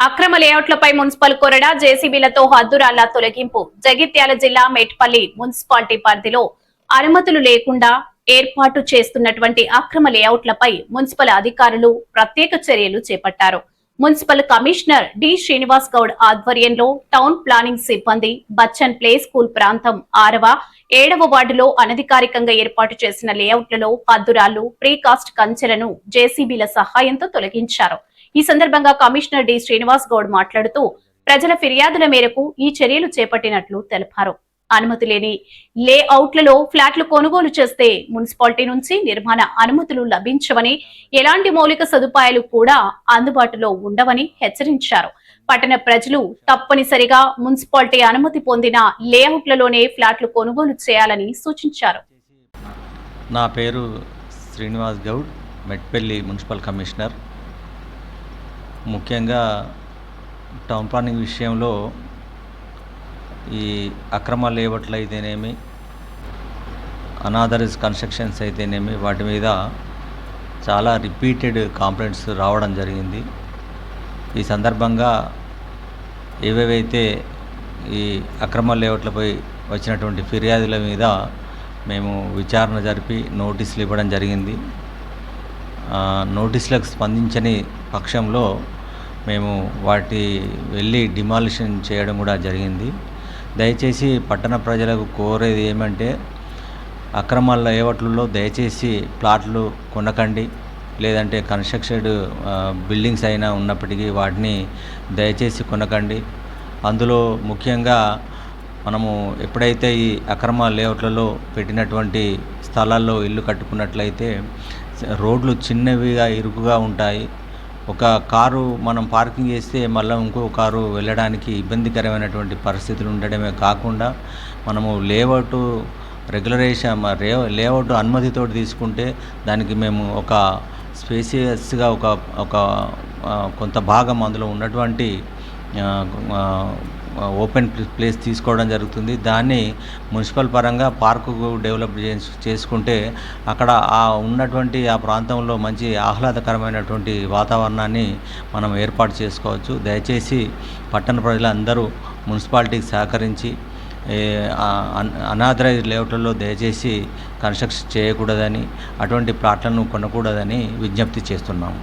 అక్రమ లేఅవుట్లపై మున్సిపల్ కొరడా జేసీబీలతో హద్దురాళ్ల తొలగింపు. జగిత్యాల జిల్లా మేట్పల్లి మున్సిపాలిటీ పరిధిలో అనుమతులు లేకుండా ఏర్పాటు చేస్తున్నటువంటి అక్రమ లేఅవుట్లపై మున్సిపల్ అధికారులు ప్రత్యేక చర్యలు చేపట్టారు. Municipal commissioner D Srinivas Goud ఆధ్వర్యంలో టౌన్ ప్లానింగ్ సిబ్బంది బచ్చన్ ప్లే స్కూల్ ప్రాంతం 6వ, 7వ వార్డులో అనధికారికంగా ఏర్పాటు చేసిన లేఅవుట్లలో హద్దురాళ్లు, ప్రీకాస్ట్ కంచెలను జేసీబీల సహాయంతో తొలగించారు. ఈ సందర్భంగా కమిషనర్ డి శ్రీనివాస్ గౌడ్ మాట్లాడుతూ ప్రజల ఫిర్యాదుల మేరకు ఈ చర్యలు చేపట్టినట్లు తెలిపారు. అనుమతి లేని లేఅవుట్లలో ఫ్లాట్లు కొనుగోలు చేస్తే మున్సిపాలిటీ నుంచి నిర్మాణ అనుమతులు లభించవని, ఎలాంటి మౌలిక సదుపాయాలు కూడా అందుబాటులో ఉండవని హెచ్చరించారు. పట్టణ ప్రజలు తప్పనిసరిగా మున్సిపాలిటీ అనుమతి పొందిన లేఅవుట్లలోనే ఫ్లాట్లు కొనుగోలు చేయాలని సూచించారు. నా పేరు శ్రీనివాస్ గౌడ్, మెట్పల్లి మున్సిపల్ కమిషనర్. ముఖ్యంగా టౌన్ ప్లానింగ్ విషయంలో ఈ అక్రమ లేఅవుట్లు అయితేనేమి, అనాథరైజ్ కన్స్ట్రక్షన్స్ అయితేనేమి, వాటి మీద చాలా రిపీటెడ్ కంప్లైంట్స్ రావడం జరిగింది. ఈ సందర్భంగా ఏవేవైతే ఈ అక్రమ లేఅవుట్లపై వచ్చినటువంటి ఫిర్యాదుల మీద మేము విచారణ జరిపి నోటీసులు ఇవ్వడం జరిగింది. నోటీసులకు స్పందించని పక్షంలో మేము వాటి వెళ్ళి డిమాలిషన్ చేయడం కూడా జరిగింది. దయచేసి పట్టణ ప్రజలకు కోరేది ఏమంటే, అక్రమ లేఅవుట్లలో దయచేసి ప్లాట్లు కొనకండి. లేదంటే కన్స్ట్రక్టెడ్ బిల్డింగ్స్ అయినా ఉన్నప్పటికీ వాటిని దయచేసి కొనకండి. అందులో ముఖ్యంగా మనము ఎప్పుడైతే ఈ అక్రమ లేఅవుట్లలో పెట్టినటువంటి స్థలాల్లో ఇల్లు కట్టుకున్నట్లయితే రోడ్లు చిన్నవిగా ఇరుకుగా ఉంటాయి. ఒక కారు మనం పార్కింగ్ చేస్తే మళ్ళీ ఇంకో కారు వెళ్ళడానికి ఇబ్బందికరమైనటువంటి పరిస్థితులు ఉండడమే కాకుండా, మనము లేఅవుట్ రెగ్యులరేషన్ లేఅవుట్ అనుమతితో తీసుకుంటే దానికి మేము ఒక స్పేసియస్గా ఒక కొంత భాగం అందులో ఉన్నటువంటి ఓపెన్ ప్లేస్ తీసుకోవడం జరుగుతుంది. దాన్ని మున్సిపల్ పరంగా పార్కు డెవలప్ చేసుకుంటే అక్కడ ఉన్నటువంటి ఆ ప్రాంతంలో మంచి ఆహ్లాదకరమైనటువంటి వాతావరణాన్ని మనం ఏర్పాటు చేసుకోవచ్చు. దయచేసి పట్టణ ప్రజలందరూ మున్సిపాలిటీకి సహకరించి అనాథరైజ్డ్ లేఅవుట్లలో దయచేసి కన్స్ట్రక్షన్ చేయకూడదని, అటువంటి ప్లాట్లను కొనకూడదని విజ్ఞప్తి చేస్తున్నాము.